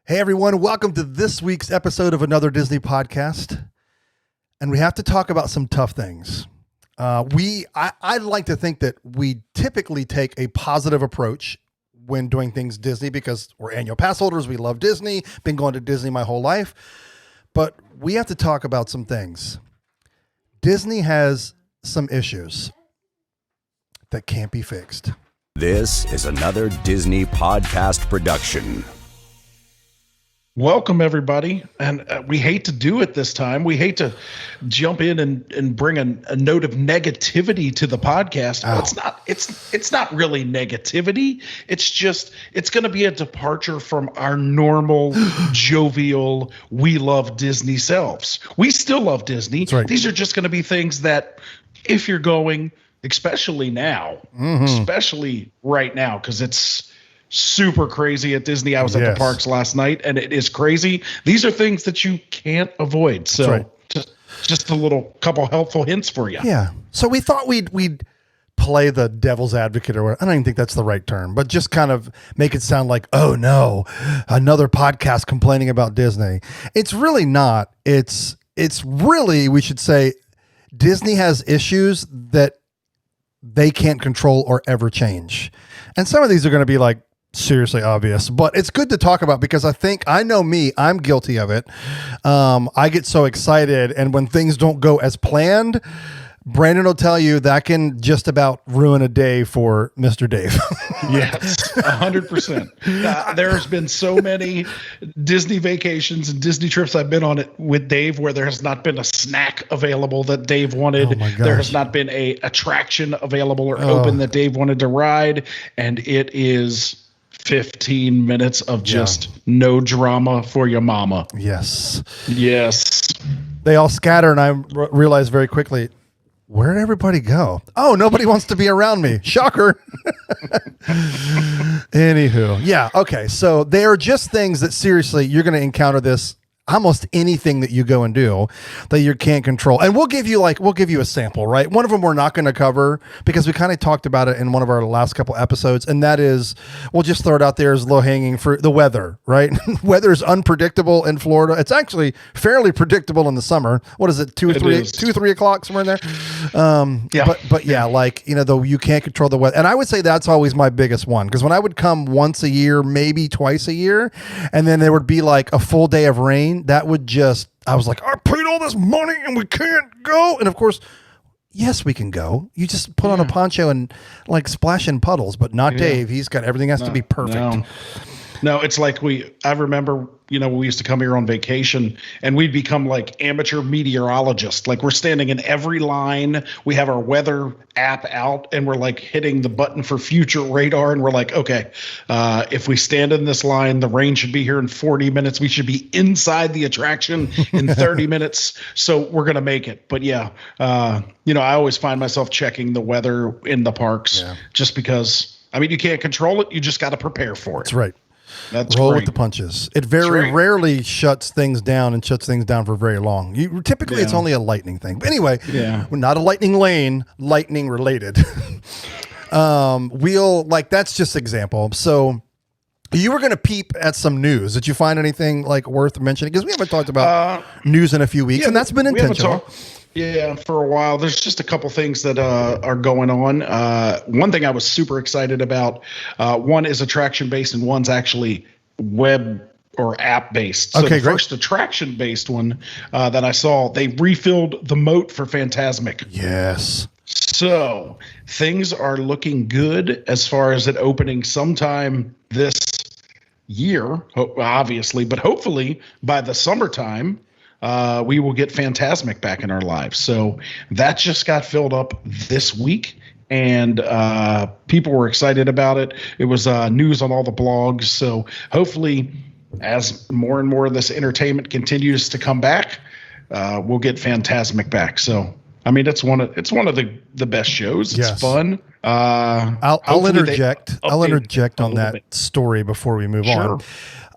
Hey everyone, welcome to this week's episode of another Disney podcast. And we have to talk about some tough things. I like to think that we typically take a positive approach when doing things Disney because we're annual pass holders. We love Disney, been going to Disney my whole life. But we have to talk about some things. Disney has some issues that can't be fixed. This is another Disney podcast production. Welcome, everybody. And we hate to do it this time. We hate to jump in and bring a note of negativity to the podcast. Oh. It's not really negativity. It's going to be a departure from our normal, jovial, we love Disney selves. We still love Disney. That's right. These are just going to be things that if you're going, especially now, especially right now, because it's super crazy at Disney. I was at the parks last night and it is crazy. These are things that you can't avoid. So just a little couple helpful hints for you. Yeah. So we thought we'd play the devil's advocate or whatever. I don't even think that's the right term, but just kind of make it sound like, oh no, another podcast complaining about Disney. It's really not. It's really, we should say Disney has issues that they can't control or ever change. And some of these are going to be like seriously obvious, but it's good to talk about because I know me, I'm guilty of it. I get so excited, and when things don't go as planned, Brandon will tell you that can just about ruin a day for Mr. Dave. Yes, 100%. There's been so many Disney vacations and Disney trips I've been on it with Dave where there has not been a snack available that Dave wanted. Oh my gosh. There has not been a attraction available or open that Dave wanted to ride, and it is 15 minutes of just no drama for your mama. Yes. Yes. They all scatter, and I realize very quickly, where did everybody go? Oh, nobody wants to be around me. Shocker. Anywho. Yeah. Okay. So they are just things that seriously, you're going to encounter this almost anything that you go and do that you can't control. And we'll give you a sample, right? One of them we're not going to cover because we kind of talked about it in one of our last couple episodes. And that is, we'll just throw it out there as low hanging fruit, the weather, right? Weather is unpredictable in Florida. It's actually fairly predictable in the summer. What is it? 3 o'clock, somewhere in there. But yeah, like, though you can't control the weather. And I would say that's always my biggest one. Because when I would come once a year, maybe twice a year, and then there would be like a full day of rain, that would I was like, I paid all this money and we can't go. And of course, yes, we can go. You just put on a poncho and like splash in puddles, but not Dave. He's got everything has to be perfect. No, it's like I remember, we used to come here on vacation and we'd become like amateur meteorologists. Like we're standing in every line. We have our weather app out and we're like hitting the button for future radar. And we're like, okay, if we stand in this line, the rain should be here in 40 minutes. We should be inside the attraction in 30 minutes. So we're going to make it. But I always find myself checking the weather in the parks just because, you can't control it. You just got to prepare for it. That's right. That's roll great. with the punches. It very rarely shuts things down for very long. Typically it's only a lightning thing. But anyway, we're not a lightning lane, lightning related. That's just example. So you were going to peep at some news. Did you find anything like worth mentioning? Because we haven't talked about news in a few weeks, and that's been intentional. Yeah, for a while. There's just a couple things that are going on. One thing I was super excited about, one is attraction-based and one's actually web or app-based. So the first attraction-based one that I saw, they refilled the moat for Fantasmic. Yes. So things are looking good as far as it opening sometime this year, obviously, but hopefully by the summertime, we will get Fantasmic back in our lives. So that just got filled up this week, and people were excited about it. It was news on all the blogs. So hopefully, as more and more of this entertainment continues to come back, we'll get Fantasmic back. So it's one of the best shows. It's fun. I'll interject. I'll interject on that story before we move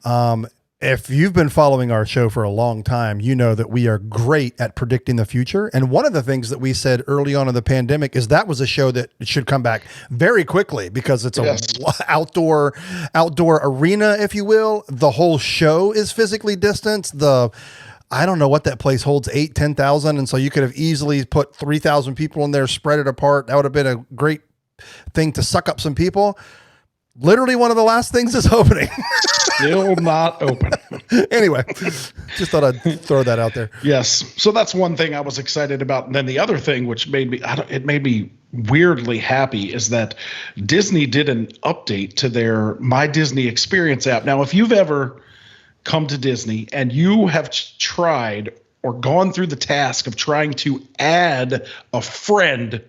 on. If you've been following our show for a long time, you know that we are great at predicting the future. And one of the things that we said early on in the pandemic is that was a show that should come back very quickly because it's a outdoor arena, if you will. The whole show is physically distanced. I don't know what that place holds, 10,000. And so you could have easily put 3,000 people in there, spread it apart. That would have been a great thing to suck up some people. Literally one of the last things is opening. Still not open. Anyway, just thought I'd throw that out there. Yes. So that's one thing I was excited about. And then the other thing, which made me weirdly happy, is that Disney did an update to their My Disney Experience app. Now, if you've ever come to Disney and you have tried or gone through the task of trying to add a friend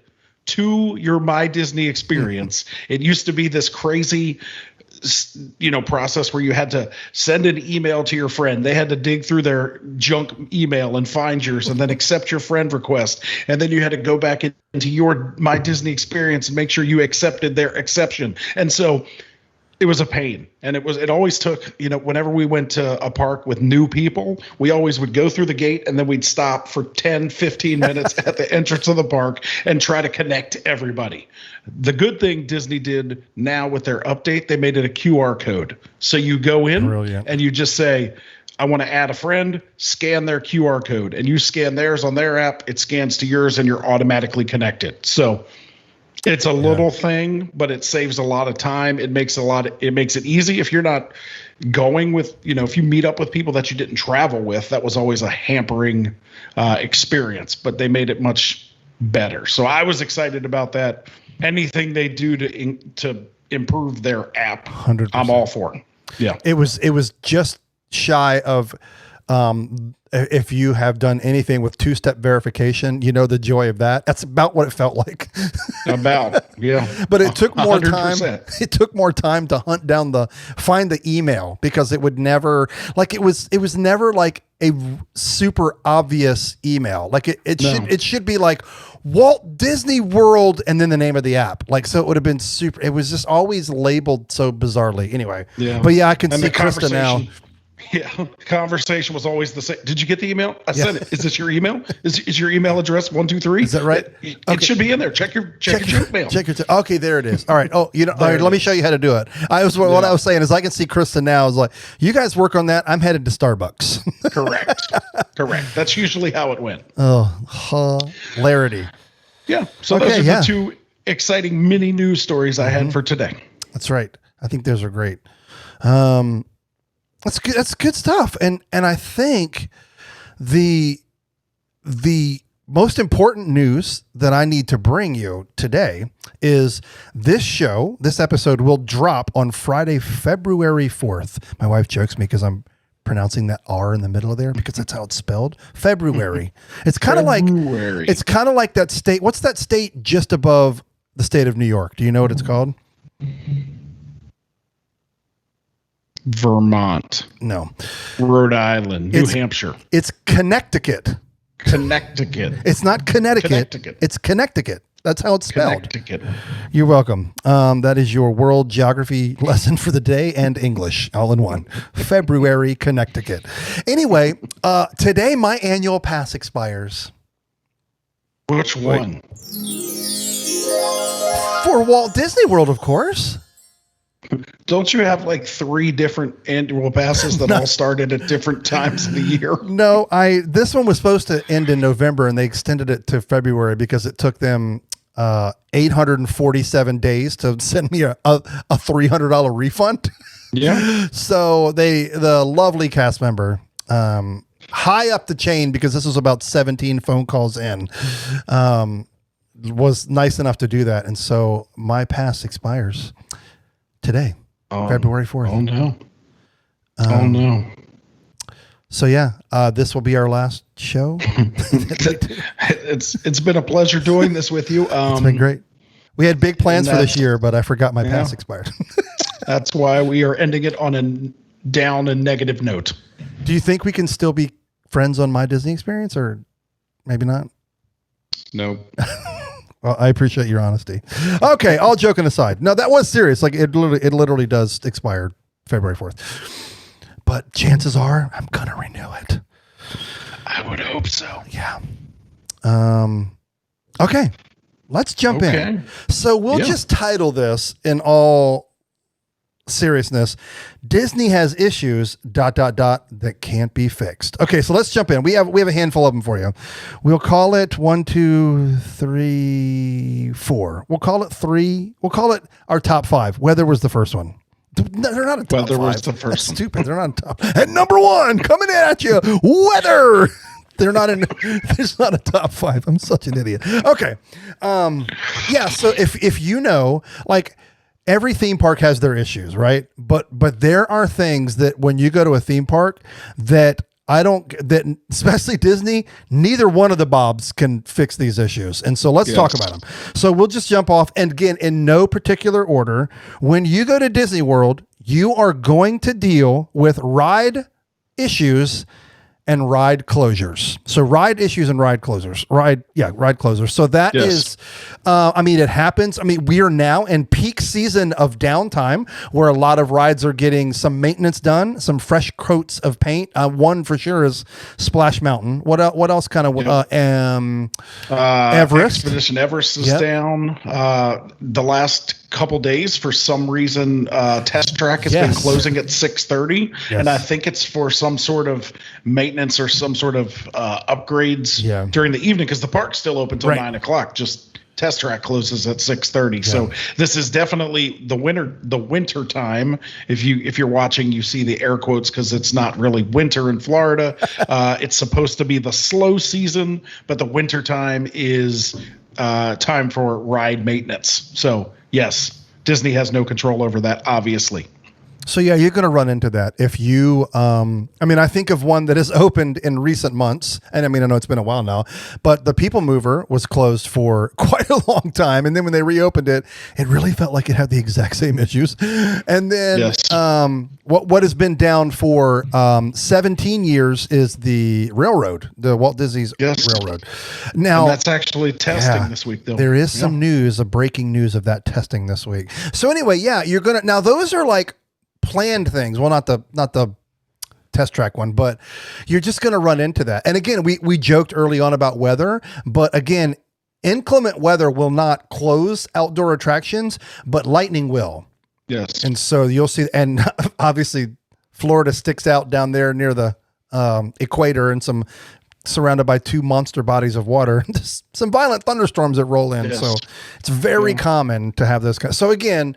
to your My Disney Experience, it used to be this crazy process where you had to send an email to your friend. They had to dig through their junk email and find yours and then accept your friend request. And then you had to go back into your My Disney Experience and make sure you accepted their exception. And so it was a pain. And it always took, whenever we went to a park with new people, we always would go through the gate and then we'd stop for 10, 15 minutes at the entrance of the park and try to connect everybody. The good thing Disney did now with their update, they made it a QR code. So you go in and you just say, I want to add a friend, scan their QR code, and you scan theirs on their app, it scans to yours and you're automatically connected. So it's a little thing, but it saves a lot of time. It makes it easy if you're not going with, if you meet up with people that you didn't travel with. That was always a hampering experience, but they made it much better. So I was excited about that. Anything they do to improve their app, 100%. I'm all for it. Yeah. It was just shy of if you have done anything with two-step verification, you know the joy of that. That's about what it felt like. But it took more 100%. Time. It took more time to find the email because it would never, like, it was never like a super obvious email. Like it should be like Walt Disney World and then the name of the app. Like, so it would have been super. It was just always labeled so bizarrely. Anyway. Yeah. But yeah, I can see Krista now. Yeah, conversation was always the same. Did you get the email? I sent it. Is this your email? Is your email address 123? Is that right? It should be in there. Check your junk mail. Okay, there it is. All right. Oh, all right. Let me show you how to do it. What I was saying is I can see Krista now is like, you guys work on that. I'm headed to Starbucks. Correct. That's usually how it went. Oh, hilarity. Yeah. So those are the two exciting mini news stories I had for today. That's right. I think those are great. That's good. That's good stuff. And I think the most important news that I need to bring you today is this episode will drop on Friday, February 4th. My wife jokes me because I'm pronouncing that R in the middle of there because that's how it's spelled. February. It's kind of like that state. What's that state just above the state of New York? Do you know what it's called? Vermont. No. Rhode Island. New Hampshire. It's Connecticut. It's not Connecticut. It's Connecticut. That's how it's spelled. Connecticut. You're welcome. That is your world geography lesson for the day and English all in one. February, Connecticut. Anyway, today my annual pass expires. Which one? For Walt Disney World, of course. Don't you have like 3 different annual passes that all started at different times of the year? No, this one was supposed to end in November and they extended it to February because it took them 847 days to send me a $300 refund. Yeah. So the lovely cast member, high up the chain, because this was about 17 phone calls in, was nice enough to do that. And so my pass expires today, February 4th. Oh no. So yeah, this will be our last show. It's been a pleasure doing this with you. It's been great. We had big plans for this year, but I forgot my pass expired. That's why we are ending it on a down and negative note. Do you think we can still be friends on My Disney Experience, or maybe not? No. Well, I appreciate your honesty. Okay, all joking aside. No, that was serious. Like it literally does expire February 4th. but chances are I'm gonna renew it. I would hope so. Yeah. Okay. Let's jump in. So we'll just title this in all seriousness. Disney has issues ... that can't be fixed. Okay, so let's jump in. We have a handful of them for you. We'll call it 1, 2, 3, 4. We'll call it 3. We'll call it our top 5. Weather was the first one. No, they're not a top 5. Was the first one. Stupid. They're not top. And number 1 coming in at you. Weather. They're not in. There's not a top 5. I'm such an idiot. Okay. Yeah. So if you know, like, every theme park has their issues, right? But there are things that when you go to a theme park that especially Disney, neither one of the Bobs can fix these issues. And so let's talk about them. So we'll just jump off. And again, in no particular order, when you go to Disney World, you are going to deal with ride issues and ride closures. So ride issues and ride closures. Ride closures. So that is, I mean, it happens. I mean, we are now in peak season of downtime where a lot of rides are getting some maintenance done, some fresh coats of paint. One for sure is Splash Mountain. What else kind of, Everest. Expedition Everest is down. The last couple days, for some reason, Test Track has been closing at 6:30, and I think it's for some sort of maintenance or some sort of upgrades during the evening, because the park's still open till 9 o'clock. Just Test Track closes at 6:30. So this is definitely the winter time. If you're watching, you see the air quotes because it's not really winter in Florida. It's supposed to be the slow season, but the winter time is time for ride maintenance. So yes, Disney has no control over that, obviously. So yeah, you're going to run into that if you, I mean, I think of one that has opened in recent months, and I mean, I know it's been a while now, but the People Mover was closed for quite a long time. And then when they reopened it, it really felt like it had the exact same issues. And then what has been down for 17 years is the railroad, the Walt Disney's railroad. Now, and that's actually testing this week, though. There is some news, a breaking news of that testing this week. So anyway, you're going to, now those are like planned things. Well, not the Test Track one, but you're just going to run into that. And again, we joked early on about weather, but again, inclement weather will not close outdoor attractions, but lightning will. Yes. And so you'll see, and obviously Florida sticks out down there near the equator and surrounded by 2 monster bodies of water, some violent thunderstorms that roll in. So it's very common to have those kinds. So again,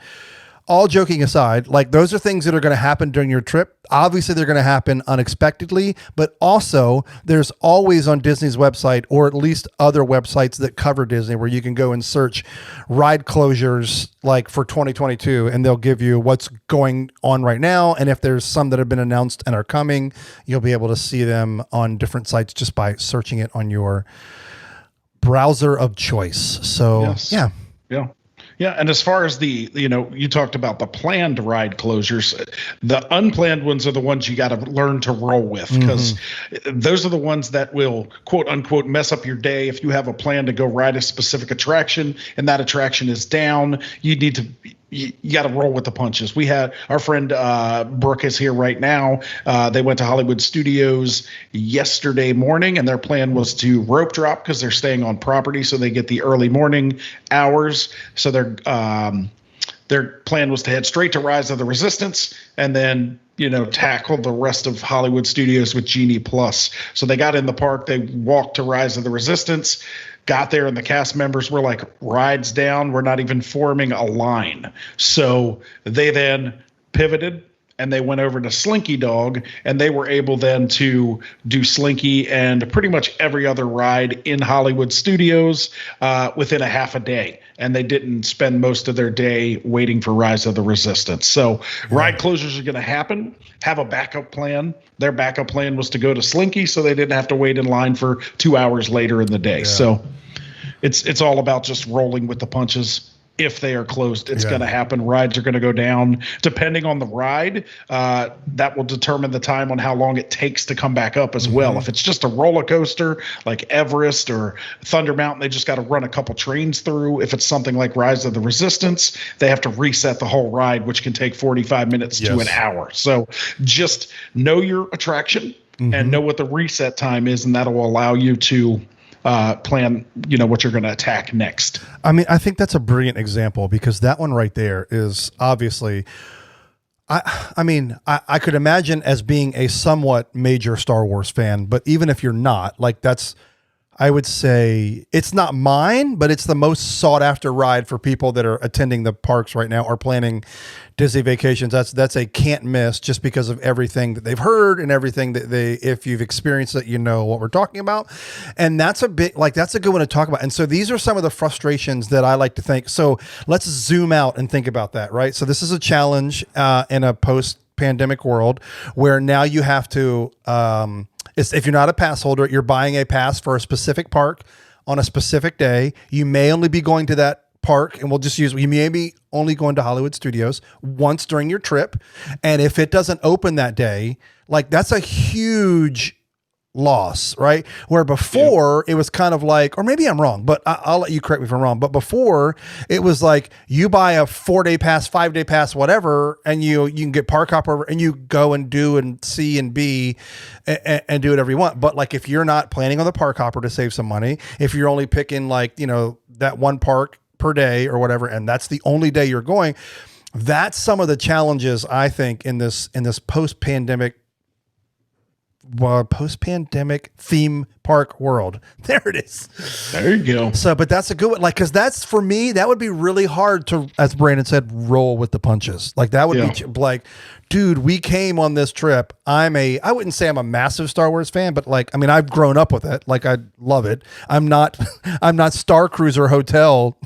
all joking aside, like, those are things that are going to happen during your trip. Obviously, they're going to happen unexpectedly, but also there's always on Disney's website, or at least other websites that cover Disney, where you can go and search ride closures like for 2022, and they'll give you what's going on right now. And if there's some that have been announced and are coming, you'll be able to see them on different sites just by searching it on your browser of choice. So Yeah, and as far as you talked about the planned ride closures, the unplanned ones are the ones you got to learn to roll with, because those are the ones that will, quote unquote, mess up your day. If you have a plan to go ride a specific attraction and that attraction is down, you got to roll with the punches. We had our friend Brooke is here right now. They went to Hollywood Studios yesterday morning, and their plan was to rope drop because they're staying on property, so they get the early morning hours. So their plan was to head straight to Rise of the Resistance and then tackle the rest of Hollywood Studios with Genie Plus. So they got in the park, they walked to Rise of the Resistance. Got there, and the cast members were like, rides down, we're not even forming a line. So they then pivoted and they went over to Slinky Dog, and they were able then to do Slinky and pretty much every other ride in Hollywood Studios within a half a day. And they didn't spend most of their day waiting for Rise of the Resistance. So ride closures are going to happen. Have a backup plan. Their backup plan was to go to Slinky, so they didn't have to wait in line for 2 hours later in the day. So it's all about just rolling with the punches. if they are closed. It's going to happen. Rides are going to go down. Depending on the ride, that will determine the time on how long it takes to come back up as well. If it's just a roller coaster like Everest or Thunder Mountain, they just got to run a couple trains through. If it's something like Rise of the Resistance, they have to reset the whole ride, which can take 45 minutes to an hour. So just know your attraction and know what the reset time is, and that'll allow you to plan, what you're going to attack next. I mean, I think that's a brilliant example, because that one right there is obviously, I could imagine as being a somewhat major Star Wars fan, but even if you're not, like, I would say it's not mine, but it's the most sought after ride for people that are attending the parks right now or planning Disney vacations. That's a can't miss, just because of everything that they've heard and everything that if you've experienced it, you know what we're talking about. And that's a good one to talk about. And so these are some of the frustrations that I like to think. So let's zoom out and think about that, right? So this is a challenge in a post-pandemic world where now you have to, if you're not a pass holder, you're buying a pass for a specific park on a specific day. You may only be going to that park, and you may be only going to Hollywood Studios once during your trip. And if it doesn't open that day, like, that's a huge loss, right? Where before it was kind of like, or maybe I'm wrong, but I'll let you correct me if I'm wrong. But before it was like, you buy a 4-day pass, 5-day pass, whatever, and you can get park hopper and you go and do and see and be and do whatever you want. But like, if you're not planning on the park hopper to save some money, if you're only picking like, that one park per day or whatever, and that's the only day you're going, that's some of the challenges I think in this post-pandemic theme park world. There it is. There you go. So, but that's a good one. Like, cause that's, for me, that would be really hard to, as Brandon said, roll with the punches. Like, that would be like, dude, we came on this trip. I wouldn't say I'm a massive Star Wars fan, but like, I mean, I've grown up with it. Like, I love it. I'm not Star Cruiser Hotel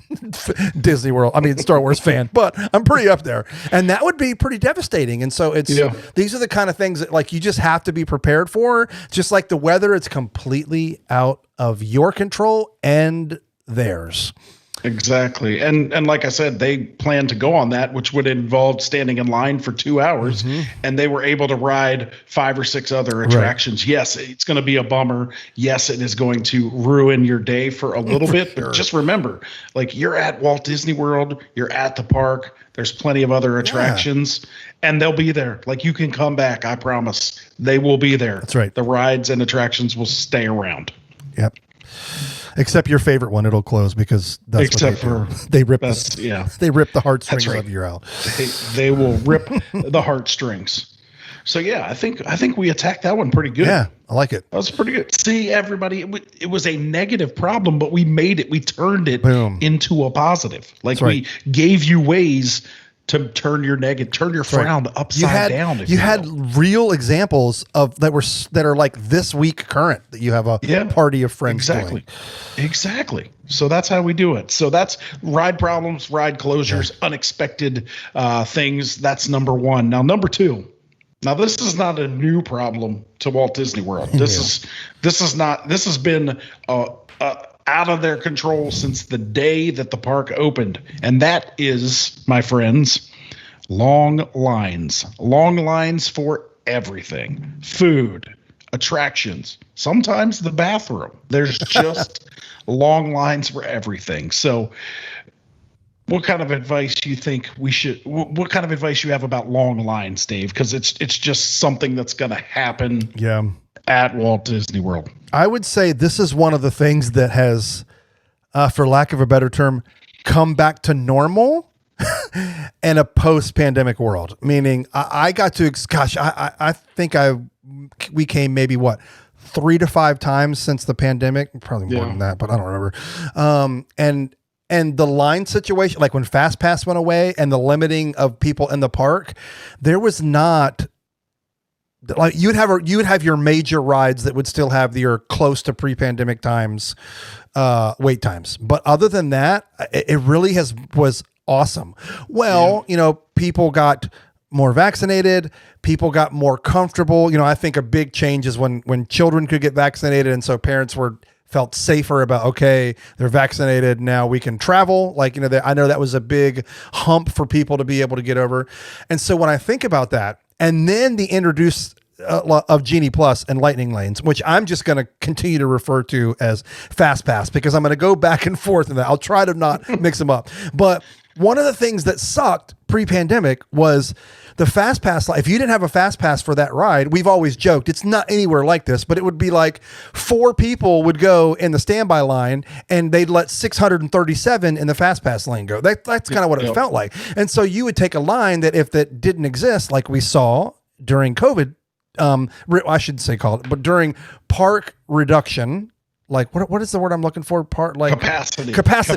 Disney World. I mean, Star Wars fan, but I'm pretty up there, and that would be pretty devastating. And so these are the kind of things that, like, you just have to be prepared for. Just like the weather, it's completely out of your control and theirs. Exactly. And like I said, they planned to go on that, which would involve standing in line for 2 hours, and they were able to ride 5 or 6 other attractions. Right. Yes, it's going to be a bummer. Yes, it is going to ruin your day for a little bit, but just remember, like, you're at Walt Disney World, you're at the park, there's plenty of other attractions, and they'll be there. Like, you can come back, I promise. They will be there. That's right. The rides and attractions will stay around. Yep. Except your favorite one, it'll close, because that's they rip the heartstrings of you out. They will rip the heartstrings. So yeah, I think we attacked that one pretty good. Yeah, I like it. That was pretty good. See, everybody, it was a negative problem, but we made it. We turned it into a positive. Like, we gave you ways to turn your frown upside down. You had real examples of that are like this week current, that you have a party of friends doing. Exactly. So that's how we do it. So that's ride problems, ride closures, unexpected things. That's number one. Now, number two. Now, this is not a new problem to Walt Disney World. This has been out of their control since the day that the park opened. And that is, my friends, long lines. Long lines for everything. Food, attractions, sometimes the bathroom. There's just long lines for everything. So what kind of advice you think what kind of advice you have about long lines, Dave? Because it's just something that's going to happen at Walt Disney World. I would say this is one of the things that has, for lack of a better term, come back to normal in a post-pandemic world. Meaning, I got to, I think we came maybe 3 to 5 times since the pandemic, probably more than that, but I don't remember. And the line situation, like when Fast Pass went away and the limiting of people in the park, there was not, like, you would have your major rides that would still have your close to pre-pandemic times, wait times. But other than that, it really was awesome. Well, people got more vaccinated, people got more comfortable. I think a big change is when children could get vaccinated. And so parents were felt safer about, okay, they're vaccinated. Now we can travel. Like, I know that was a big hump for people to be able to get over. And so when I think about that, and then the introduce of Genie Plus and Lightning Lanes, which I'm just going to continue to refer to as Fast Pass, because I'm going to go back and forth in that. I'll try to not mix them up. But one of the things that sucked pre-pandemic was the Fast Pass. If you didn't have a Fast Pass for that ride, we've always joked, it's not anywhere like this, but it would be like 4 people would go in the standby line and they'd let 637 in the Fast Pass lane go. That's kind of what it felt like. And so you would take a line that if that didn't exist, like we saw during COVID, I should say called it, but during park reduction, like what is the word I'm looking for? Capacity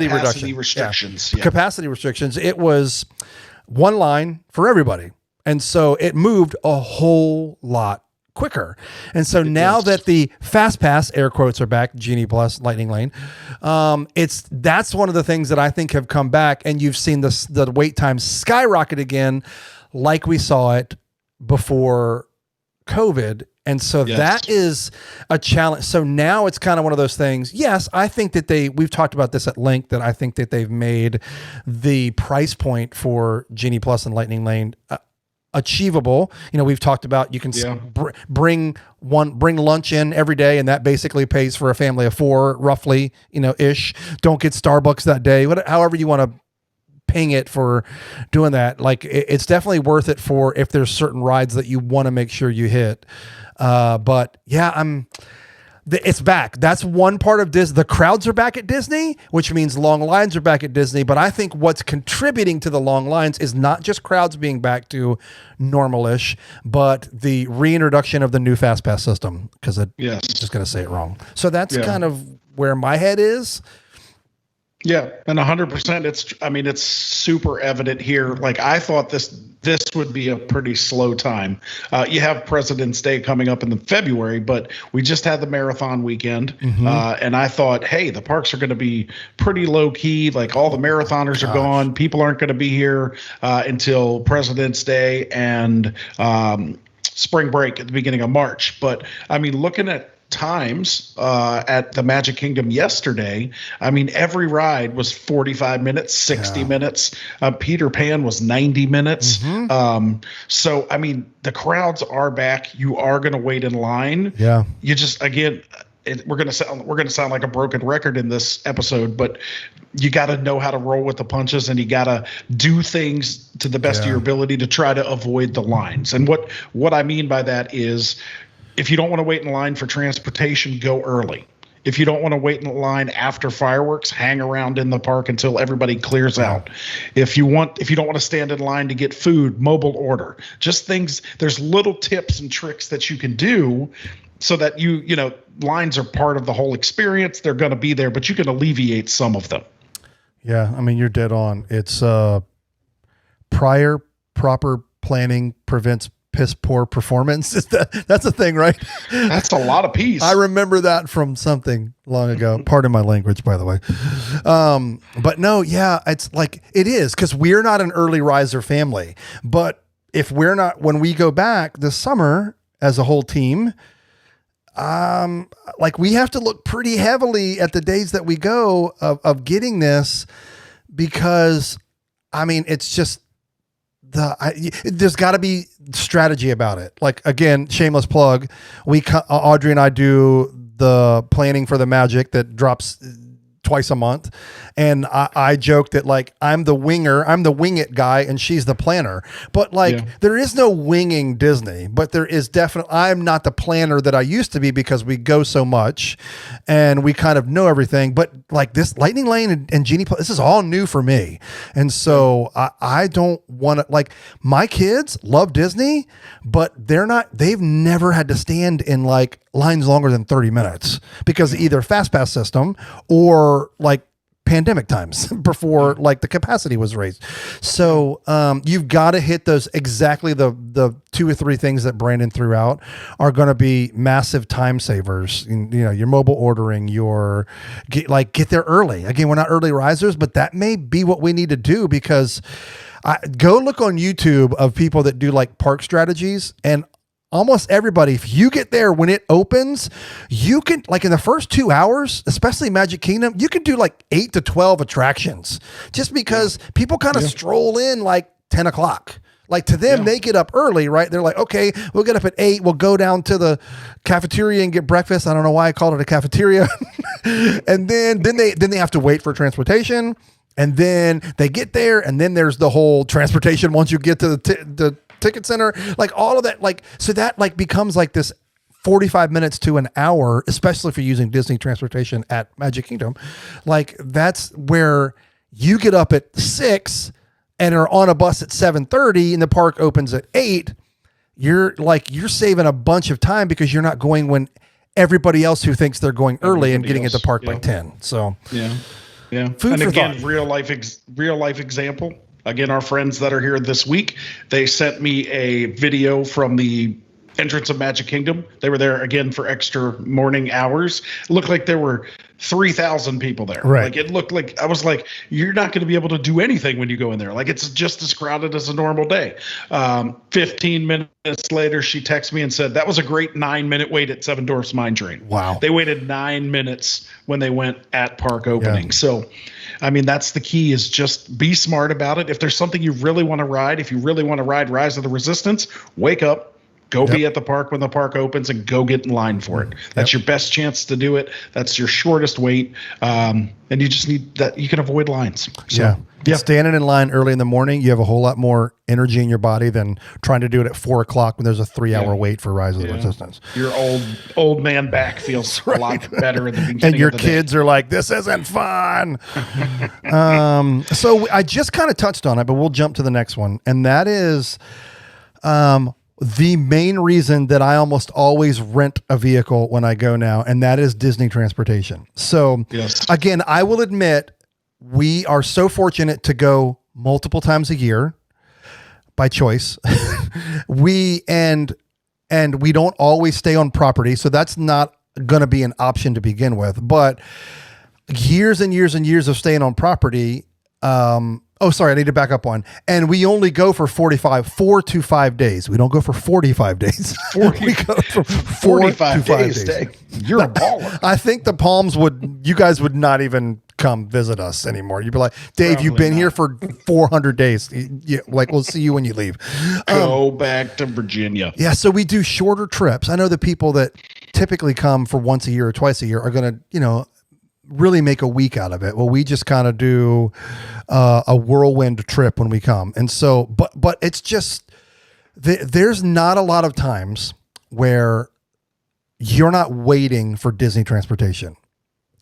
reduction. Restrictions. Yeah. Capacity restrictions. It was one line for everybody. And so it moved a whole lot quicker. And so now that the Fast Pass air quotes are back, Genie Plus, Lightning Lane, that's one of the things that I think have come back, and you've seen the wait times skyrocket again, like we saw it before COVID. And so that is a challenge. So now it's kind of one of those things. Yes, I think that we've talked about this at length, that I think that they've made the price point for Genie Plus and Lightning Lane achievable. We've talked about you can bring lunch in every day, and that basically pays for a family of 4 roughly, ish. Don't get Starbucks that day, however you want to ping it for doing that. Like, it's definitely worth it for if there's certain rides that you want to make sure you hit. But yeah, it's back. That's one part of Disney. The crowds are back at Disney, which means long lines are back at Disney. But I think what's contributing to the long lines is not just crowds being back to normal-ish, but the reintroduction of the new Fast Pass system. Because I'm just going to say it wrong. So that's kind of where my head is. Yeah, and 100%. It's super evident here. Like, I thought this would be a pretty slow time. You have President's Day coming up in February, but we just had the marathon weekend, and I thought, hey, the parks are going to be pretty low key. Like, all the marathoners are gone. People aren't going to be here until President's Day and spring break at the beginning of March. But looking at times at the Magic Kingdom yesterday, every ride was 45 minutes, 60 minutes. Peter Pan was 90 minutes. So the crowds are back. You are going to wait in line. Yeah, you just, again, we're going to sound like a broken record in this episode, but you got to know how to roll with the punches, and you got to do things to the best of your ability to try to avoid the lines. And what I mean by that is, if you don't want to wait in line for transportation, go early. If you don't want to wait in line after fireworks, hang around in the park until everybody clears out. If you don't want to stand in line to get food, mobile order. Just things. There's little tips and tricks that you can do so that lines are part of the whole experience. They're going to be there, but you can alleviate some of them. Yeah, you're dead on. It's proper planning prevents piss poor performance. That's a thing, right? That's a lot of peace. I remember that from something long ago. Pardon my language, by the way. But no, yeah, it's like, it is, because we're not an early riser family. But if we're not, when we go back this summer as a whole team, like, we have to look pretty heavily at the days that we go of getting this, because it's just, there's got to be strategy about it. Like, again, shameless plug, Audrey and I do the planning for the Magic that drops twice a month, and I joke that, like, I'm the wing it guy, and she's the planner. But there is no winging Disney, but there is definitely, I'm not the planner that I used to be, because we go so much and we kind of know everything. But like, this Lightning Lane and Genie Plus, this is all new for me. And so I don't want to, like, my kids love Disney, but they've never had to stand in like lines longer than 30 minutes because of either Fast Pass system or like pandemic times before like the capacity was raised. So you've got to hit those, exactly the 2 or 3 things that Brandon threw out are going to be massive time savers. Your mobile ordering, get there early. Again, we're not early risers, but that may be what we need to do, because go look on YouTube of people that do like park strategies, and almost everybody, if you get there when it opens, you can, like in the first 2 hours, especially Magic Kingdom, you can do like 8 to 12 attractions just because people kind of stroll in like 10 o'clock. Like to them, they get up early, right? They're like, okay, we'll get up at 8. We'll go down to the cafeteria and get breakfast. I don't know why I called it a cafeteria. And then they have to wait for transportation. And then they get there, and then there's the whole transportation once you get to the ticket center, like all of that. Like, so that like becomes like this 45 minutes to an hour, especially if you're using Disney transportation at Magic Kingdom. Like that's where you get up at 6 and are on a bus at 7:30 and the park opens at 8. You're saving a bunch of time because you're not going when everybody else who thinks they're going early and getting at the park by 10. So yeah. Food and for again, thought. real life example. Again, our friends that are here this week, they sent me a video from the entrance of Magic Kingdom. They were there again for extra morning hours. It looked like there were 3,000 people there. Right. Like it looked like, I was like, you're not going to be able to do anything when you go in there. Like it's just as crowded as a normal day. 15 minutes later, she texted me and said, that was a great 9-minute wait at Seven Dwarfs Mine Train. Wow. They waited 9 minutes when they went at park opening. Yeah. So, I mean, that's the key, is just be smart about it. If there's something you really want to ride, if you really want to ride Rise of the Resistance, wake up. Go be at the park when the park opens and go get in line for it. That's your best chance to do it. That's your shortest wait. And you just need that. You can avoid lines. So, Standing in line early in the morning, you have a whole lot more energy in your body than trying to do it at 4 o'clock when there's a 3-hour wait for Rise of the Resistance. Your old man back feels a lot better at the beginning. And your kids are like, this isn't fun. So I just kind of touched on it, but we'll jump to the next one. And that is, the main reason that I almost always rent a vehicle when I go now, and that is Disney transportation. So again, I will admit we are so fortunate to go multiple times a year by choice. and we don't always stay on property. So that's not going to be an option to begin with, but years and years and years of staying on property, I need to back up one. And we only go for 4 to 5 days. We don't go for 45 days. We go for 45 days. You're a baller. I think the Palms you guys would not even come visit us anymore. You'd be like, Dave, you've been here for 400 days. We'll see you when you leave. Go back to Virginia. Yeah. So we do shorter trips. I know the people that typically come for once a year or twice a year are going to, really make a week out of it. Well, we just kind of do a whirlwind trip when we come. And so, but it's just, there's not a lot of times where you're not waiting for Disney transportation.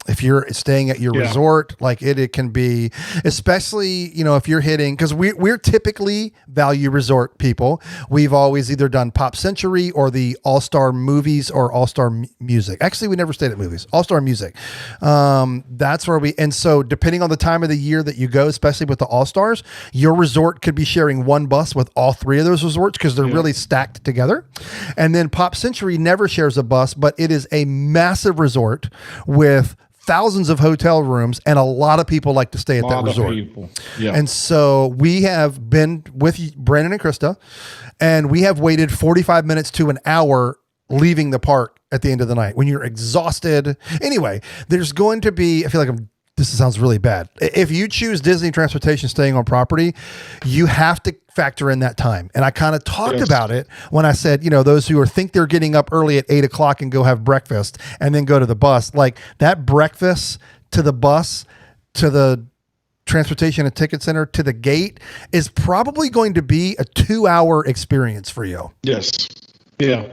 If you're staying at your resort, like it can be, especially, if you're hitting, because we're typically value resort people. We've always either done Pop Century or the All-Star Movies or All-Star Music. Actually, we never stayed at movies. All-Star Music. That's where and so depending on the time of the year that you go, especially with the All-Stars, your resort could be sharing one bus with all 3 of those resorts because they're really stacked together. And then Pop Century never shares a bus, but it is a massive resort with thousands of hotel rooms, and a lot of people like to stay at that resort. And so we have been with Brandon and Krista, and we have waited 45 minutes to an hour leaving the park at the end of the night when you're exhausted. Anyway, there's going to be, I feel like this sounds really bad. If you choose Disney transportation staying on property, you have to factor in that time. And I kind of talked about it when I said, those who think they're getting up early at 8 o'clock and go have breakfast and then go to the bus, like that breakfast to the bus, to the transportation and ticket center, to the gate is probably going to be a 2-hour experience for you. Yes. Yeah,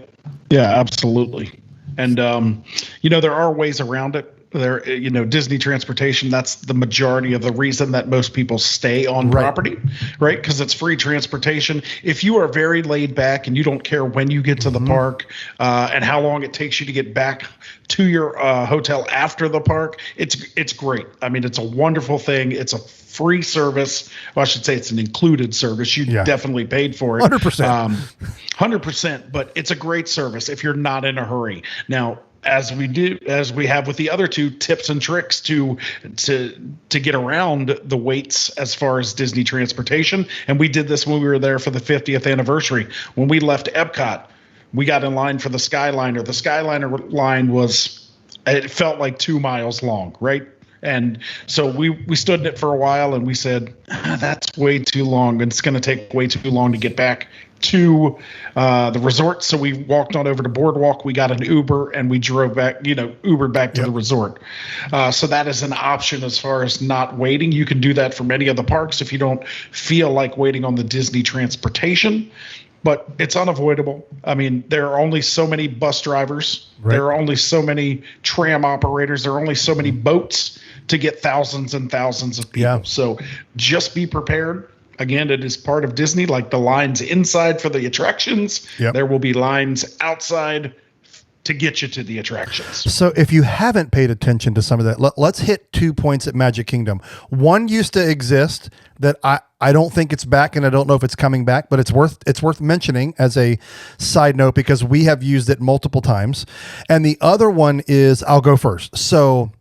absolutely. And, there are ways around it. Disney transportation, that's the majority of the reason that most people stay on property, right? Because it's free transportation. If you are very laid back and you don't care when you get to the park and how long it takes you to get back to your hotel after the park, it's great. I mean, it's a wonderful thing. It's a free service. Well, I should say it's an included service. You definitely paid for it. 100%. 100%, but it's a great service if you're not in a hurry. Now, as we have with the other 2 tips and tricks to get around the waits as far as Disney transportation. And we did this when we were there for the 50th anniversary. When we left Epcot, we got in line for the Skyliner. The Skyliner line it felt like 2 miles long, right? And so we stood in it for a while, and we said, that's way too long, and it's going to take way too long to get back to the resort. So we walked on over to Boardwalk. We got an Uber, and we drove back, Ubered back to the resort. So that is an option as far as not waiting. You can do that from any of the parks if you don't feel like waiting on the Disney transportation. But it's unavoidable. I mean, there are only so many bus drivers. Right. There are only so many tram operators. There are only so many boats to get thousands and thousands of people. Yeah. So just be prepared. Again, it is part of Disney, like the lines inside for the attractions. Yep. There will be lines outside to get you to the attractions. So if you haven't paid attention to some of that, let's hit 2 points at Magic Kingdom. One used to exist that I don't think it's back, and I don't know if it's coming back, but it's worth mentioning as a side note because we have used it multiple times. And the other one is, I'll go first.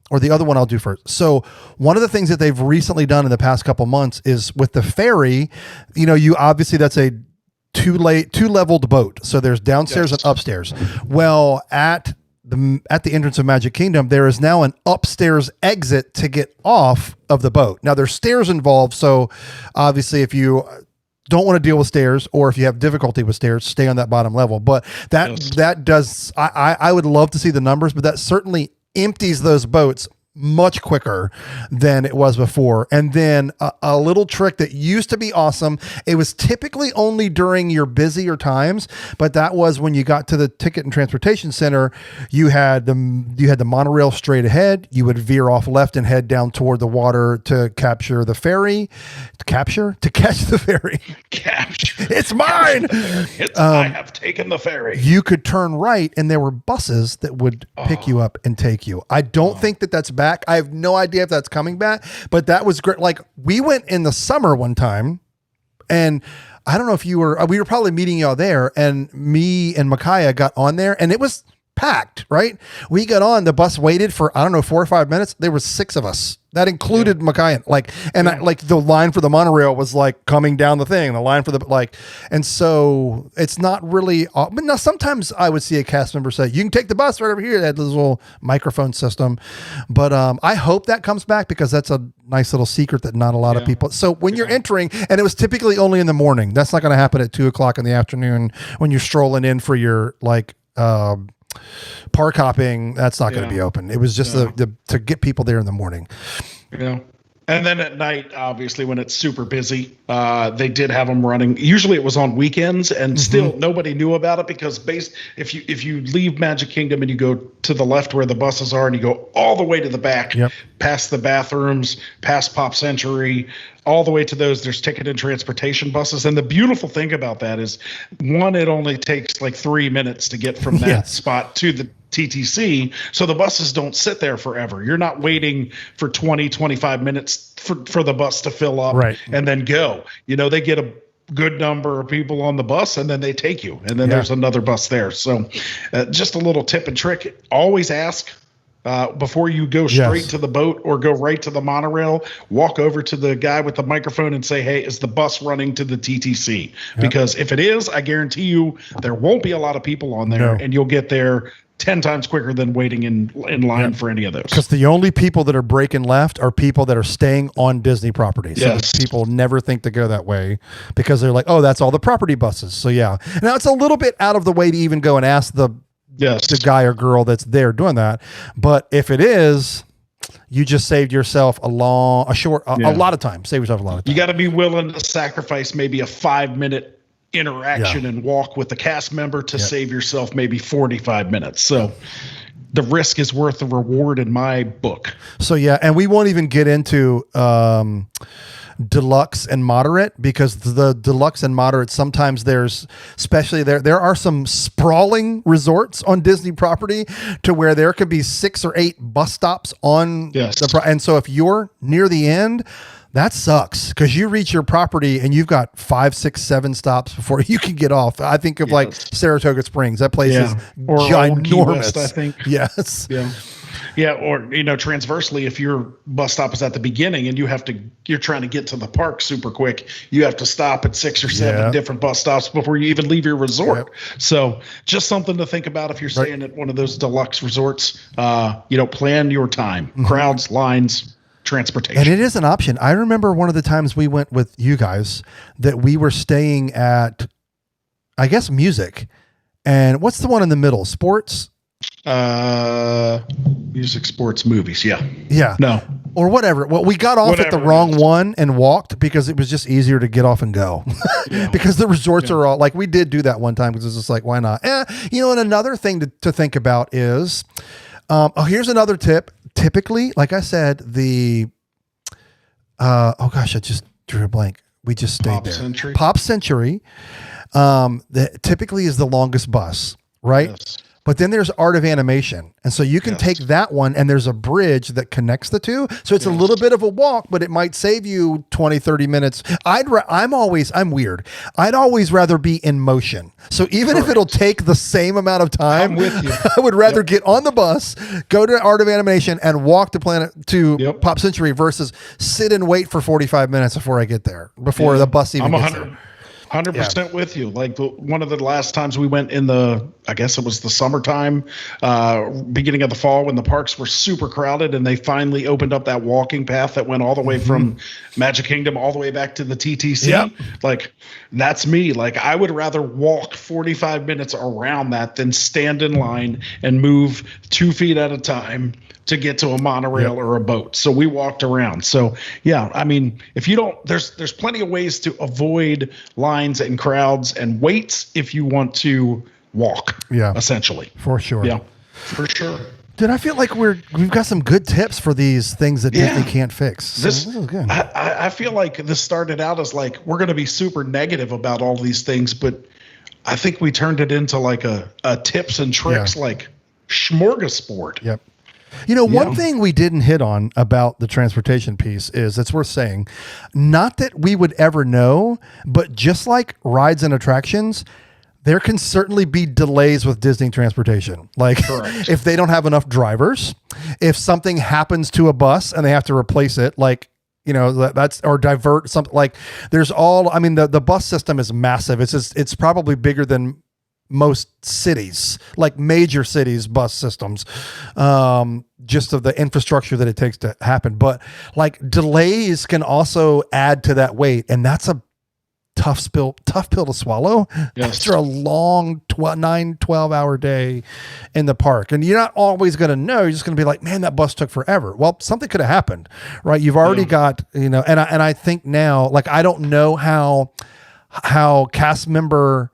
Or the other one I'll do first. So one of the things that they've recently done in the past couple months is with the ferry, you obviously that's a two-leveled boat. So there's downstairs and upstairs. Well, at the entrance of Magic Kingdom, there is now an upstairs exit to get off of the boat. Now there's stairs involved. So obviously if you don't want to deal with stairs, or if you have difficulty with stairs, stay on that bottom level. But that does, I would love to see the numbers, but that certainly empties those boats much quicker than it was before. And then a little trick that used to be awesome. It was typically only during your busier times, but that was when you got to the Ticket and Transportation Center, you had the monorail straight ahead. You would veer off left and head down toward the water to capture the ferry. To catch the ferry. Capture. It's mine. I have taken the ferry. You could turn right, and there were buses that would pick you up and take you. I don't think that's back. I have no idea if that's coming back, but that was great. Like we went in the summer one time, and I don't know if we were probably meeting y'all there, and me and Micaiah got on there, and it was packed, right? We got on, the bus waited for, 4 or 5 minutes. There was 6 of us. That included Micaiah. The line for the monorail was like coming down the thing, the line for and so it's not really, but now sometimes I would see a cast member say, you can take the bus right over here. They had this little microphone system, but I hope that comes back because that's a nice little secret that not a lot of people. So when you're entering, and it was typically only in the morning, that's not going to happen at 2:00 in the afternoon when you're strolling in for your park hopping. That's not going to be open. It was just to get people there in the morning. Yeah. And then at night, obviously, when it's super busy, they did have them running. Usually it was on weekends, and still nobody knew about it because if you leave Magic Kingdom and you go to the left where the buses are and you go all the way to the back, past the bathrooms, past Pop Century, all the way to those, there's Ticket and Transportation buses. And the beautiful thing about that is, one, it only takes like 3 minutes to get from that spot to the TTC. So the buses don't sit there forever. You're not waiting for 20, 25 minutes for the bus to fill up and then go. They get a good number of people on the bus and then they take you. And then there's another bus there. So just a little tip and trick. Always ask. Before you go straight to the boat or go right to the monorail, walk over to the guy with the microphone and say, hey, is the bus running to the TTC? Because if it is, I guarantee you there won't be a lot of people on there and you'll get there 10 times quicker than waiting in line for any of those. Because the only people that are breaking left are people that are staying on Disney property. So people never think to go that way because they're like, oh, that's all the property buses. So now it's a little bit out of the way to even go and ask the guy or girl that's there doing that. But if it is, you just saved yourself a lot of time. Save yourself a lot of time. You got to be willing to sacrifice maybe a 5-minute interaction and walk with the cast member to save yourself maybe 45 minutes. So the risk is worth the reward in my book. So and we won't even get into deluxe and moderate, because the deluxe and moderate, sometimes there are some sprawling resorts on Disney property to where there could be 6 or 8 bus stops on and so if you're near the end, that sucks because you reach your property and you've got 5, 6, 7 stops before you can get off. I think of like Saratoga Springs. That place is ginormous. West, I think. Yes. Yeah. Yeah, or transversely, if your bus stop is at the beginning and you're trying to get to the park super quick, you have to stop at 6 or 7 different bus stops before you even leave your resort. Yep. So just something to think about if you're staying at one of those deluxe resorts. Plan your time, crowds, lines, transportation. And it is an option. I remember one of the times we went with you guys that we were staying at, I guess, music. And what's the one in the middle? Sports? Music, sports, movies. Yeah. No. Or whatever. Well, we got off at the wrong one and walked because it was just easier to get off and go. Because the resorts are all like, we did do that one time because it's just like, why not? And another thing to think about is, here's another tip. Typically, like I said, I just drew a blank. We just stayed there. Century. Pop Century. That typically is the longest bus, right? Yes. But then there's Art of Animation. And so you can take that one and there's a bridge that connects the two. So it's a little bit of a walk, but it might save you 20, 30 minutes. I'm weird. I'd always rather be in motion. So even if it'll take the same amount of time, I'm with you. I would rather get on the bus, go to Art of Animation and walk to Pop Century versus sit and wait for 45 minutes before I get there, before the bus even gets there. 100% with you. Like one of the last times we went I guess it was the summertime, beginning of the fall when the parks were super crowded and they finally opened up that walking path that went all the way from Magic Kingdom all the way back to the TTC. Yep. Like that's me. Like I would rather walk 45 minutes around that than stand in line and move 2 feet at a time to get to a monorail or a boat. So we walked around. So if you don't, there's plenty of ways to avoid lines and crowds and waits if you want to walk. Yeah. Essentially. For sure. Yeah. For sure. Dude, I feel like we've got some good tips for these things that Disney can't fix. So this is good. I feel like this started out as like, we're going to be super negative about all these things, but I think we turned it into like a tips and tricks, like smorgasbord. Yep. One thing we didn't hit on about the transportation piece is it's worth saying, not that we would ever know, but just like rides and attractions, there can certainly be delays with Disney transportation. Like if they don't have enough drivers, if something happens to a bus and they have to replace it, like, that's, or divert something, like there's the bus system is massive. It's probably bigger than most cities, like major cities bus systems, just of the infrastructure that it takes to happen. But like delays can also add to that weight. And that's a tough pill to swallow after a long 12 hour day in the park. And you're not always going to know. You're just going to be like, man, that bus took forever. Well, something could have happened, right? You've already got, and I think now, like, I don't know how cast member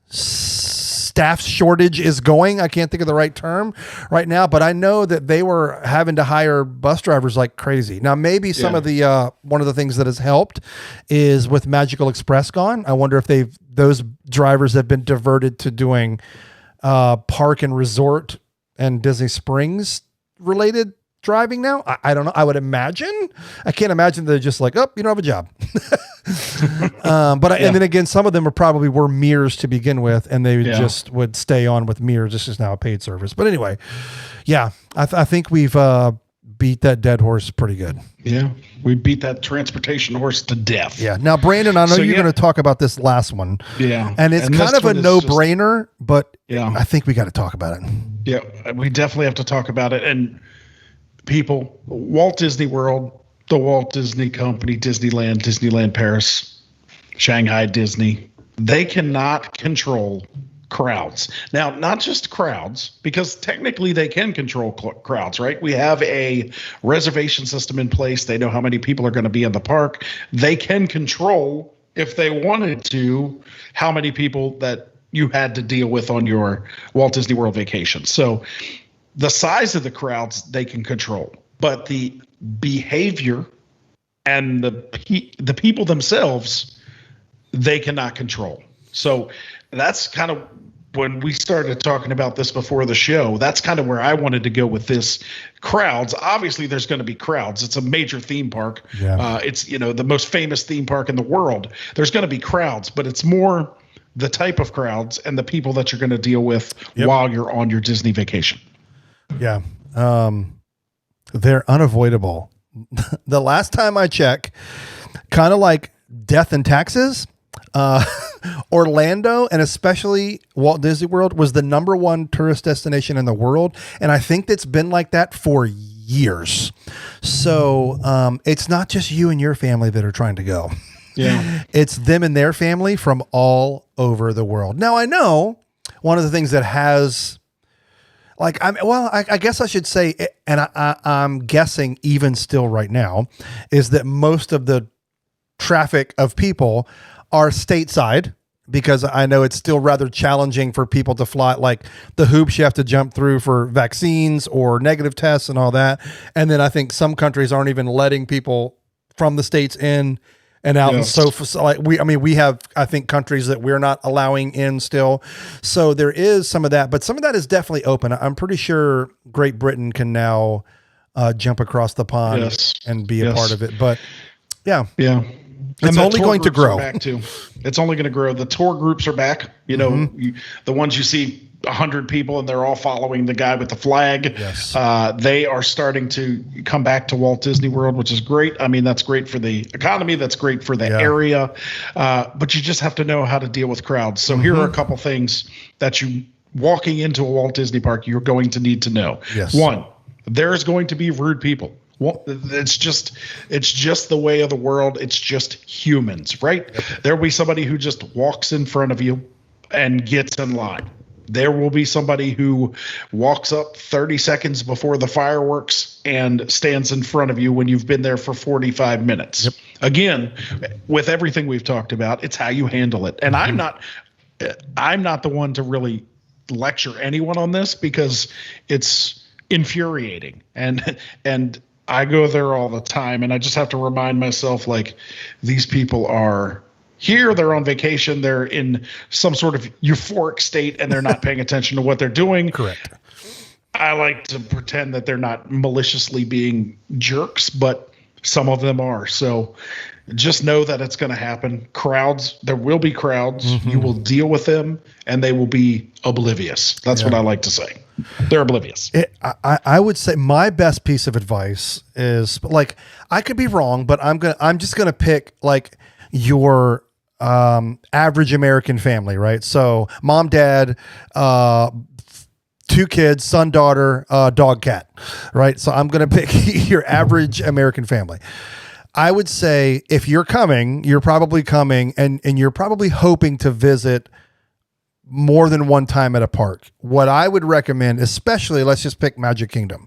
staff shortage is going. I can't think of the right term right now, but I know that they were having to hire bus drivers like crazy. Now, maybe some of the one of the things that has helped is with Magical Express gone. I wonder if those drivers have been diverted to doing park and resort and Disney Springs related driving now. I don't know. I would imagine. I can't imagine they're just like, oh, you don't have a job. And then again, some of them were mirrors to begin with, and they just would stay on with mirrors. This is now a paid service. But anyway, I think we've beat that dead horse pretty good. Yeah, we beat that transportation horse to death. Yeah. Now, Brandon, I know you're going to talk about this last one. Yeah. And it's kind of a no-brainer, but I think we got to talk about it. Yeah, we definitely have to talk about it. And people, Walt Disney World, the Walt Disney Company, Disneyland Paris, Shanghai Disney, they cannot control crowds. Now, not just crowds, because technically they can control crowds, right? We have a reservation system in place. They know how many people are going to be in the park. They can control, if they wanted to, how many people that you had to deal with on your Walt Disney World vacation. So the size of the crowds they can control, but the behavior and the people themselves, they cannot control. So that's kind of when we started talking about this before the show, that's kind of where I wanted to go with this. Crowds, obviously there's going to be crowds. It's a major theme park. Yeah. It's, the most famous theme park in the world. There's going to be crowds, but it's more the type of crowds and the people that you're going to deal with while you're on your Disney vacation. Yeah. They're unavoidable. The last time I checked, kind of like death and taxes, Orlando and especially Walt Disney World was the #1 tourist destination in the world. And I think that's been like that for years. So it's not just you and your family that are trying to go. Yeah. It's them and their family from all over the world. Now, I know one of the things that has, like, I guess I should say, and I'm guessing even still right now, is that most of the traffic of people are stateside, because I know it's still rather challenging for people to fly, like the hoops you have to jump through for vaccines or negative tests and all that. And then I think some countries aren't even letting people from the States in and out. Yes. And so like we have, I think, countries that we're not allowing in still. So there is some of that, but some of that is definitely open. I'm pretty sure Great Britain can now jump across the pond and be a part of it. But yeah. It's only going to grow. Back too. It's only going to grow. The tour groups are back. You know, the ones you see 100 people and they're all following the guy with the flag. Yes. They are starting to come back to Walt Disney World, which is great. I mean, that's great for the economy. That's great for the area. But you just have to know how to deal with crowds. So here are a couple things that you, walking into a Walt Disney park, you're going to need to know. Yes. One, there's going to be rude people. Well, it's just the way of the world. It's just humans, right? Yep. There will be somebody who just walks in front of you and gets in line. There will be somebody who walks up 30 seconds before the fireworks and stands in front of you when you've been there for 45 minutes. Yep. Again, with everything we've talked about, it's how you handle it. And I'm not the one to really lecture anyone on this, because it's infuriating. And I go there all the time, and I just have to remind myself, like, these people are here, they're on vacation, they're in some sort of euphoric state, and they're not paying attention to what they're doing. Correct. I like to pretend that they're not maliciously being jerks, but some of them are. So just know that it's going to happen. Crowds, there will be crowds. You will deal with them, and they will be oblivious. That's what I like to say. They're oblivious. I would say my best piece of advice is, like, I could be wrong, but I'm just gonna pick like your average American family, right? So mom, dad, 2 kids, son, daughter, dog, cat, right? So I'm gonna pick your average American family. I would say if you're coming, you're probably coming and you're probably hoping to visit more than one time at a park. What I would recommend, especially, let's just pick Magic Kingdom,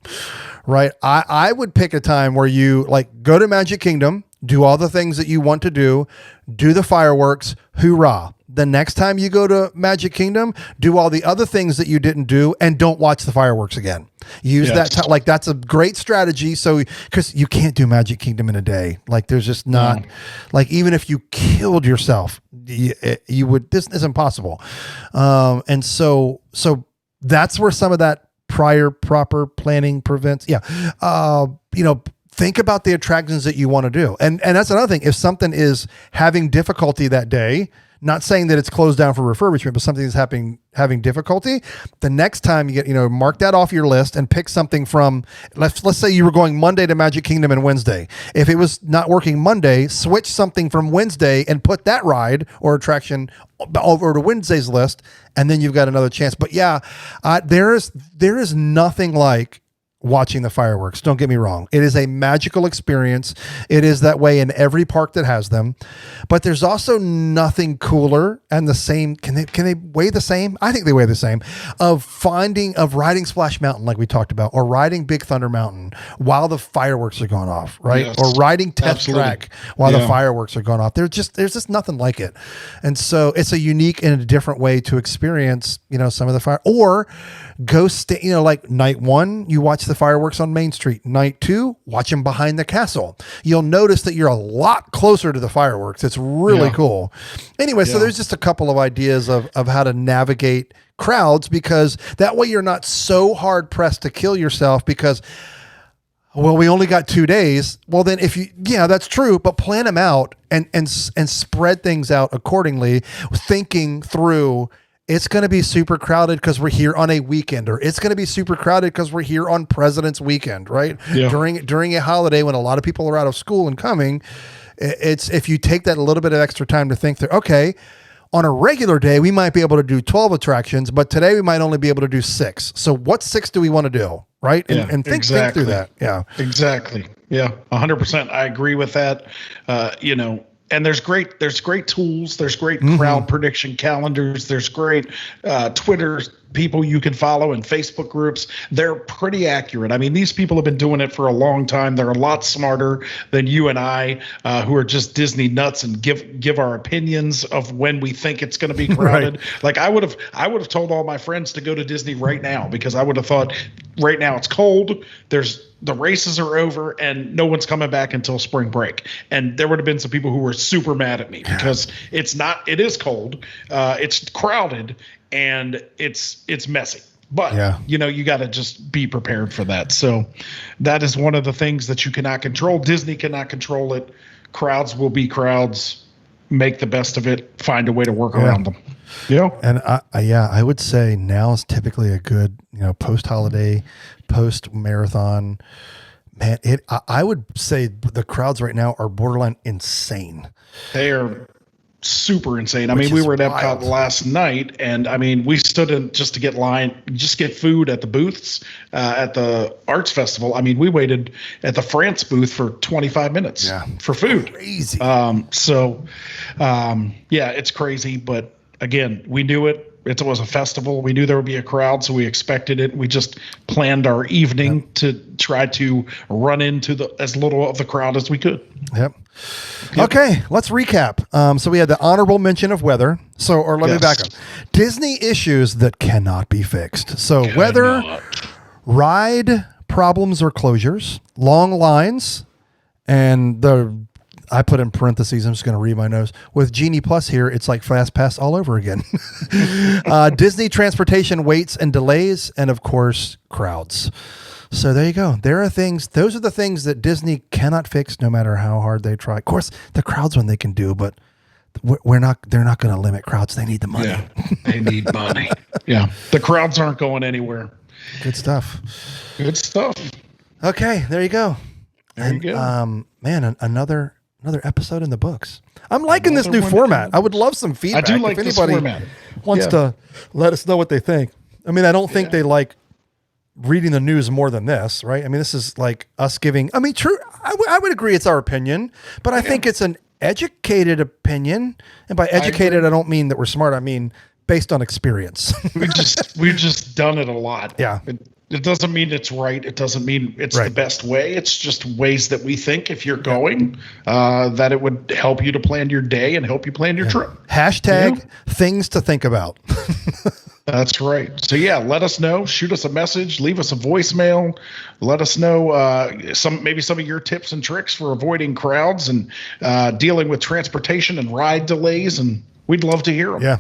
right? I would pick a time where you, like, go to Magic Kingdom, do all the things that you want to do the fireworks, hoorah. The next time you go to Magic Kingdom, do all the other things that you didn't do and don't watch the fireworks again. Use that time. Like, that's a great strategy. So, because you can't do Magic Kingdom in a day. Like, there's just not, like, even if you killed yourself, you would, this is impossible. And so that's where some of that prior proper planning prevents. Think about the attractions that you want to do. And that's another thing. If something is having difficulty that day, not saying that it's closed down for refurbishment, but something is having difficulty, the next time you get, mark that off your list and pick something from, let's say you were going Monday to Magic Kingdom and Wednesday. If it was not working Monday, switch something from Wednesday and put that ride or attraction over to Wednesday's list, and then you've got another chance. But there is nothing like watching the fireworks. Don't get me wrong. It is a magical experience. It is that way in every park that has them, but there's also nothing cooler and the same. Can they weigh the same? I think they weigh the same, of riding Splash Mountain, like we talked about, or riding Big Thunder Mountain while the fireworks are going off, right? Yes. Or riding Test Track while the fireworks are going off. There's just nothing like it. And so it's a unique and a different way to experience, some of the fire, or go stay, like night 1, you watch the fireworks on Main Street. Night 2, watch them behind the castle. You'll notice that you're a lot closer to the fireworks. It's really cool. Anyway, so there's just a couple of ideas of how to navigate crowds, because that way you're not so hard pressed to kill yourself because, well, we only got 2 days. Well, then that's true, but plan them out and spread things out accordingly, thinking through, it's going to be super crowded because we're here on a weekend, or it's going to be super crowded because we're here on President's Weekend, right? Yeah. During a holiday when a lot of people are out of school and coming, it's if you take that a little bit of extra time to think through, okay, on a regular day, we might be able to do 12 attractions, but today we might only be able to do 6. So what 6 do we want to do? Right. And think through that. Yeah, exactly. Yeah. 100%. I agree with that. And there's great tools. There's great crowd prediction calendars. There's great Twitter people you can follow and Facebook groups. They're pretty accurate. I mean, these people have been doing it for a long time. They're a lot smarter than you and I, who are just Disney nuts and give our opinions of when we think it's going to be crowded. Right. Like I would have told all my friends to go to Disney right now, because I would have thought right now it's cold. The races are over and no one's coming back until spring break. And there would have been some people who were super mad at me because it is cold. It's crowded and it's messy, but you got to just be prepared for that. So that is one of the things that you cannot control. Disney cannot control it. Crowds will be crowds. Make the best of it. Find a way to work around them. And I would say now is typically a good, post-holiday, post-marathon. Man, I would say the crowds right now are borderline insane. They are super insane. I mean, we were at Epcot last night, and I mean, we stood in just to get food at the booths at the Arts Festival. I mean, we waited at the France booth for 25 minutes for food. Crazy. It's crazy, but again, we knew it. It was a festival. We knew there would be a crowd, so we expected it. We just planned our evening to try to run into as little of the crowd as we could. Yep. Okay, let's recap. So we had the honorable mention of weather. Let me back up. Disney issues that cannot be fixed. So weather, ride problems or closures, long lines, and I put in parentheses, I'm just going to read my notes. With Genie Plus here, it's like Fast Pass all over again. Disney transportation waits and delays, and of course, crowds. So there you go. Those are the things that Disney cannot fix no matter how hard they try. Of course, the crowds one they can do, but they're not going to limit crowds. They need the money. Yeah, they need money. Yeah. The crowds aren't going anywhere. Good stuff. Okay, there you go. There you go. Man, another episode in the books. I'm liking this new format. I would love some feedback. I do like this format. Wants to let us know what they think. I mean, I don't think they like reading the news more than this, right? I mean, this is like us giving, true. I would agree it's our opinion, but I think it's an educated opinion. And by educated, I don't mean that we're smart. I mean, based on experience. We've just done it a lot. Yeah. It doesn't mean it's right. It doesn't mean it's the best way. It's just ways that we think if you're going, that it would help you to plan your day and help you plan your trip. Hashtag things to think about. That's right. So let us know. Shoot us a message. Leave us a voicemail. Let us know some of your tips and tricks for avoiding crowds and dealing with transportation and ride delays. And we'd love to hear them. Yeah.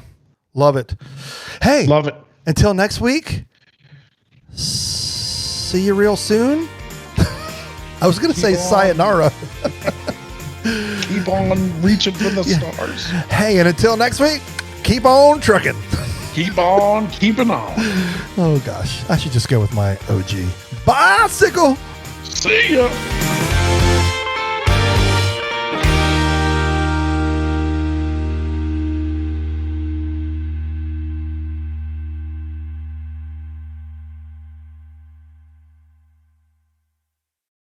Love it. Hey, love it. Until next week. See you real soon. I was going to say sayonara. Keep on reaching for the stars. Hey, and until next week, keep on trucking. Keep on keeping on. Oh, gosh. I should just go with my OG. Bicycle. See ya.